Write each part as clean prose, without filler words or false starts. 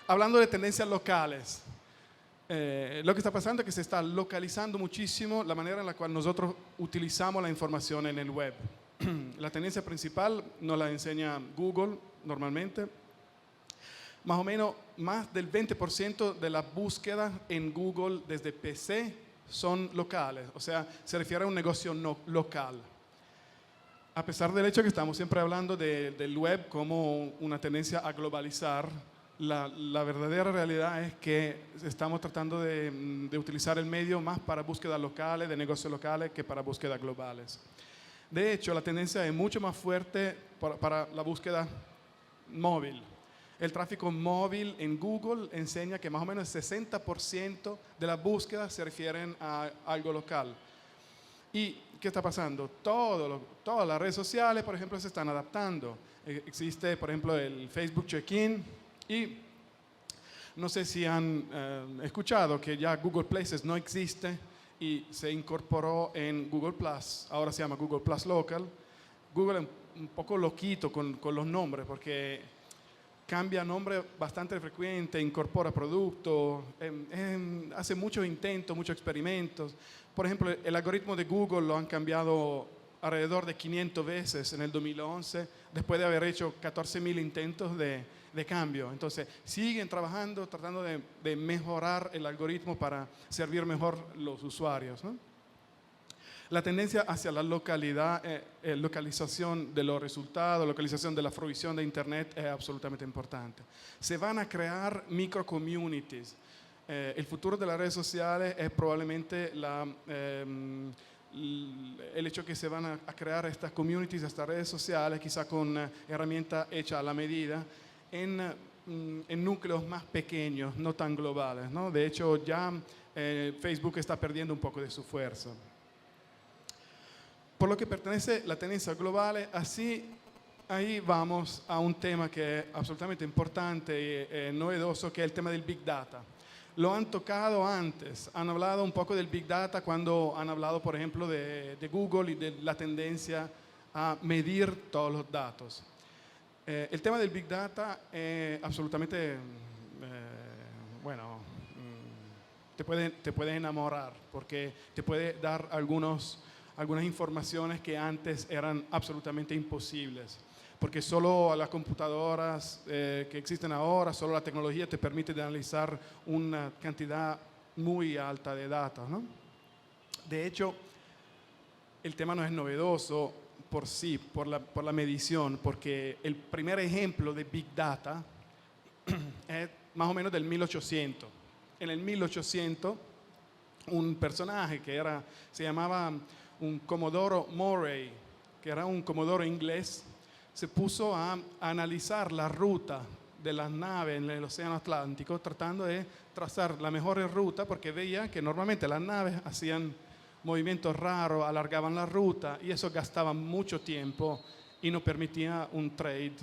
hablando de tendencias locales, lo que está pasando es que se está localizando muchísimo la manera en la cual nosotros utilizamos la información en el web. La tendencia principal nos la enseña Google normalmente. Más o menos más del 20% de las búsquedas en Google desde PC son locales, o sea, se refiere a un negocio local. A pesar del hecho que estamos siempre hablando del web como una tendencia a globalizar, la verdadera realidad es que estamos tratando de utilizar el medio más para búsquedas locales, de negocios locales, que para búsquedas globales. De hecho, la tendencia es mucho más fuerte para la búsqueda móvil. El tráfico móvil en Google enseña que más o menos el 60% de las búsquedas se refieren a algo local. ¿Y qué está pasando? Todas las redes sociales, por ejemplo, se están adaptando. Existe, por ejemplo, el Facebook Check-in y no sé si han escuchado que ya Google Places no existe y se incorporó en Google Plus. Ahora se llama Google Plus Local. Google es un poco loquito con los nombres porque cambia nombre bastante frecuente, incorpora productos, hace muchos intentos, muchos experimentos. Por ejemplo, el algoritmo de Google lo han cambiado alrededor de 500 veces en el 2011, después de haber hecho 14.000 intentos de cambio. Entonces, siguen trabajando, tratando de mejorar el algoritmo para servir mejor los usuarios, ¿no? La tendencia hacia la localización de los resultados, localización de la provisión de Internet es absolutamente importante. Se van a crear micro-communities. El futuro de las redes sociales es probablemente el hecho que se van a crear estas communities, estas redes sociales, quizá con herramientas hechas a la medida, en núcleos más pequeños, no tan globales, ¿no? De hecho, ya Facebook está perdiendo un poco de su fuerza. Por lo que pertenece a la tendencia global, ahí vamos a un tema que es absolutamente importante y novedoso, que es el tema del Big Data. Lo han tocado antes, han hablado un poco del Big Data cuando han hablado, por ejemplo, de Google y de la tendencia a medir todos los datos. El tema del Big Data es absolutamente, bueno, te puede enamorar porque te puede dar algunas informaciones que antes eran absolutamente imposibles, porque solo las computadoras que existen ahora, solo la tecnología te permite de analizar una cantidad muy alta de datos, ¿no? De hecho, el tema no es novedoso por sí, por la medición, porque el primer ejemplo de Big Data es más o menos del 1800. En el 1800, un personaje que se llamaba un Comodoro Murray, que era un comodoro inglés, se puso a analizar la ruta de las naves en el Océano Atlántico, tratando de trazar la mejor ruta, porque veía que normalmente las naves hacían movimientos raros, alargaban la ruta, y eso gastaba mucho tiempo y no permitía un trade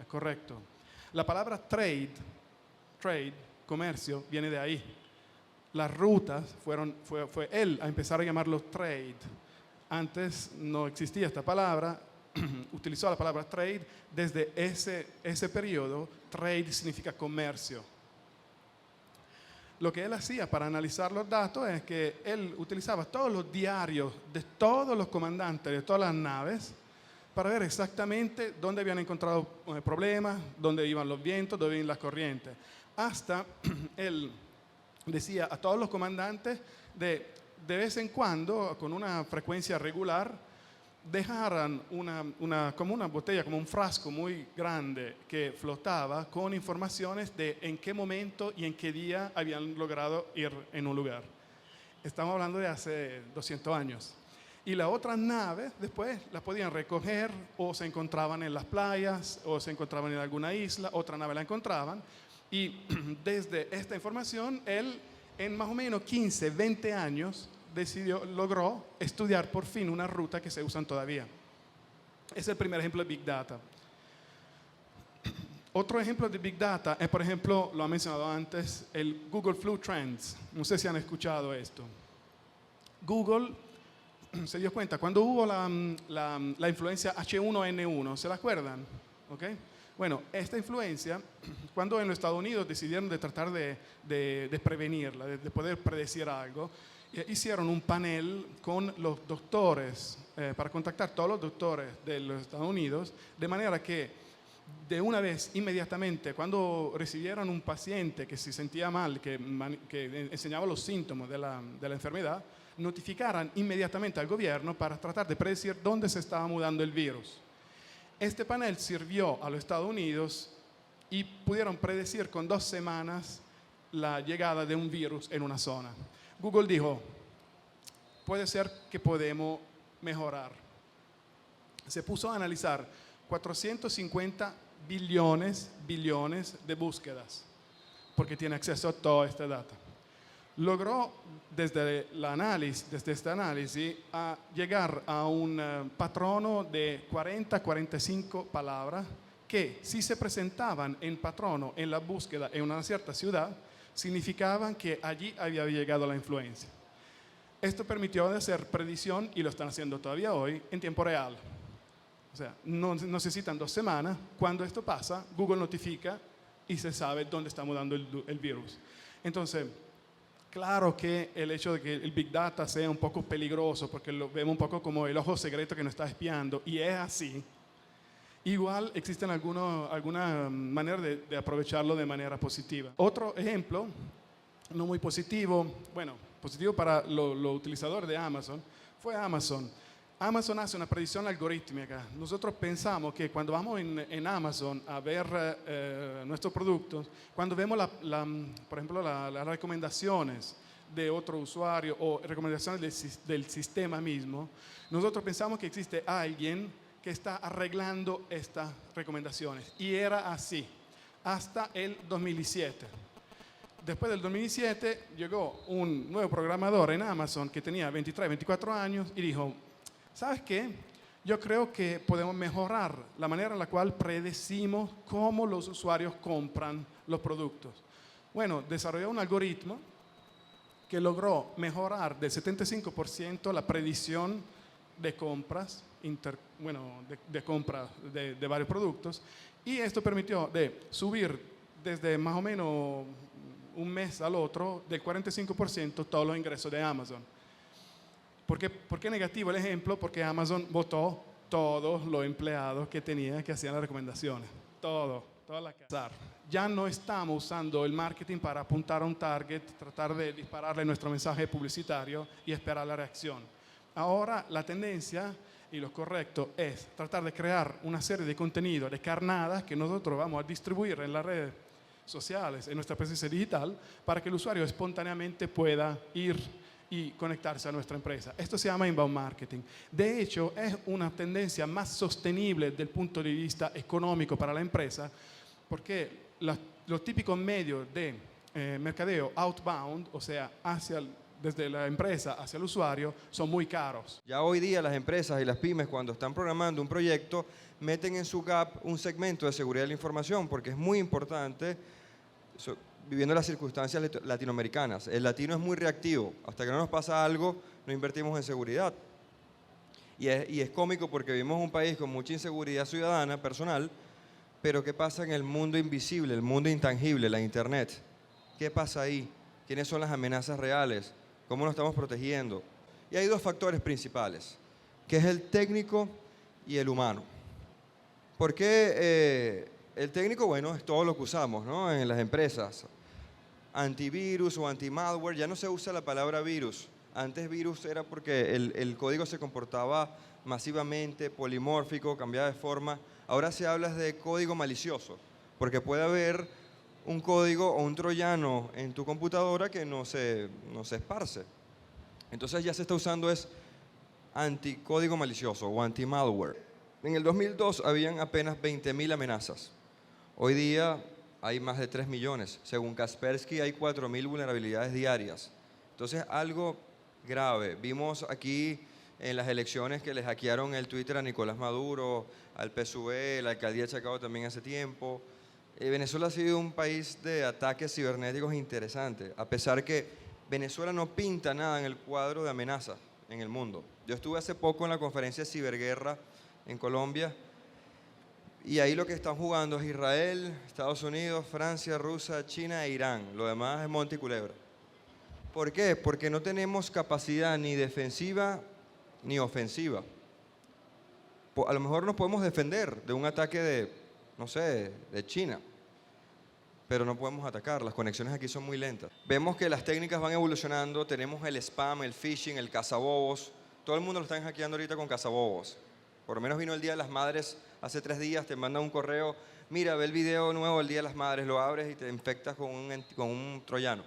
correcto. La palabra trade, comercio, viene de ahí. Las rutas fue él a empezar a llamarlo trade. Antes no existía esta palabra, utilizó la palabra trade. Desde ese periodo, trade significa comercio. Lo que él hacía para analizar los datos es que él utilizaba todos los diarios de todos los comandantes de todas las naves para ver exactamente dónde habían encontrado problemas, dónde iban los vientos, dónde iban las corrientes. Hasta él decía a todos los comandantes de vez en cuando, con una frecuencia regular, dejaran como una botella, como un frasco muy grande que flotaba con informaciones de en qué momento y en qué día habían logrado ir en un lugar. Estamos hablando de hace 200 años. Y las otras naves después las podían recoger o se encontraban en las playas o se encontraban en alguna isla, otra nave la encontraban. Y desde esta información, él en más o menos 15, 20 años logró estudiar por fin una ruta que se usan todavía. Es el primer ejemplo de Big Data. Otro ejemplo de Big Data es, por ejemplo, lo ha mencionado antes, el Google Flu Trends. No sé si han escuchado esto. Google se dio cuenta, cuando hubo la influencia H1N1, ¿se la acuerdan? ¿Okay? Bueno, esta influencia, cuando en los Estados Unidos decidieron de tratar de prevenirla, de poder predecir algo, hicieron un panel con los doctores, para contactar todos los doctores de los Estados Unidos, de manera que de una vez, inmediatamente, cuando recibieron un paciente que se sentía mal, que enseñaba los síntomas de la enfermedad, notificaran inmediatamente al gobierno para tratar de predecir dónde se estaba mudando el virus. Este panel sirvió a los Estados Unidos y pudieron predecir con 2 semanas la llegada de un virus en una zona. Google dijo, puede ser que podemos mejorar. Se puso a analizar 450 billones de búsquedas, porque tiene acceso a toda esta data. Logró desde este análisis a llegar a un patrono de 40-45 palabras que, si se presentaban en patrono en la búsqueda en una cierta ciudad, significaban que allí había llegado la influencia. Esto permitió hacer predicción, y lo están haciendo todavía hoy, en tiempo real. O sea, no necesitan 2 semanas. Cuando esto pasa, Google notifica y se sabe dónde está mudando el virus. Entonces, claro que el hecho de que el Big Data sea un poco peligroso, porque lo vemos un poco como el ojo secreto que nos está espiando, y es así, igual existen alguna manera de aprovecharlo de manera positiva. Otro ejemplo, no muy positivo, bueno, positivo para los utilizadores de Amazon, fue Amazon. Amazon hace una predicción algorítmica. Nosotros pensamos que cuando vamos en Amazon a ver nuestros productos, cuando vemos, por ejemplo, las recomendaciones de otro usuario o recomendaciones del sistema mismo, nosotros pensamos que existe alguien que está arreglando estas recomendaciones. Y era así, hasta el 2007. Después del 2007 llegó un nuevo programador en Amazon que tenía 23, 24 años y dijo, ¿sabes qué? Yo creo que podemos mejorar la manera en la cual predecimos cómo los usuarios compran los productos. Bueno, desarrolló un algoritmo que logró mejorar del 75% la predicción de compras, de compra de varios productos, y esto permitió de subir desde más o menos un mes al otro del 45% todos los ingresos de Amazon. ¿Por qué negativo el ejemplo? Porque Amazon votó todos los empleados que tenía que hacían las recomendaciones. Toda la casa. Ya no estamos usando el marketing para apuntar a un target, tratar de dispararle nuestro mensaje publicitario y esperar la reacción. Ahora la tendencia y lo correcto es tratar de crear una serie de contenidos, de carnadas que nosotros vamos a distribuir en las redes sociales, en nuestra presencia digital, para que el usuario espontáneamente pueda ir y conectarse a nuestra empresa. Esto se llama inbound marketing. De hecho, es una tendencia más sostenible desde el punto de vista económico para la empresa, porque los típicos medios de mercadeo outbound, o sea, desde la empresa hacia el usuario, son muy caros. Ya hoy día las empresas y las pymes, cuando están programando un proyecto, meten en su gap un segmento de seguridad de la información, porque es muy importante, viviendo las circunstancias latinoamericanas. El latino es muy reactivo. Hasta que no nos pasa algo, no invertimos en seguridad. Y es cómico porque vivimos un país con mucha inseguridad ciudadana, personal, pero ¿qué pasa en el mundo invisible, el mundo intangible, la Internet? ¿Qué pasa ahí? ¿Quiénes son las amenazas reales? ¿Cómo nos estamos protegiendo? Y hay 2 factores principales, que es el técnico y el humano. ¿Por qué el técnico? Bueno, es todo lo que usamos, ¿no? En las empresas. Antivirus o anti-malware, ya no se usa la palabra virus. Antes virus era porque el código se comportaba masivamente, polimórfico, cambiaba de forma. Ahora se habla de código malicioso, porque puede haber un código o un troyano en tu computadora que no se esparce. Entonces ya se está usando anticódigo malicioso o anti-malware. En el 2002 habían apenas 20.000 amenazas. Hoy día hay más de 3 millones. Según Kaspersky hay 4.000 vulnerabilidades diarias. Entonces algo grave. Vimos aquí en las elecciones que le hackearon el Twitter a Nicolás Maduro, al PSUV, la alcaldía de Chacao también hace tiempo. Venezuela ha sido un país de ataques cibernéticos interesantes, a pesar que Venezuela no pinta nada en el cuadro de amenazas en el mundo. Yo estuve hace poco en la conferencia de ciberguerra en Colombia Y ahí lo que están jugando es Israel, Estados Unidos, Francia, Rusia, China e Irán. Lo demás es monte y culebra. ¿Por qué? Porque no tenemos capacidad ni defensiva ni ofensiva. A lo mejor nos podemos defender de un ataque de, no sé, de China, pero no podemos atacar. Las conexiones aquí son muy lentas. Vemos que las técnicas van evolucionando. Tenemos el spam, el phishing, el cazabobos. Todo el mundo lo están hackeando ahorita con cazabobos. Por lo menos vino el Día de las Madres hace 3 días, te mandan un correo, mira, ve el video nuevo del Día de las Madres, lo abres y te infectas con un troyano.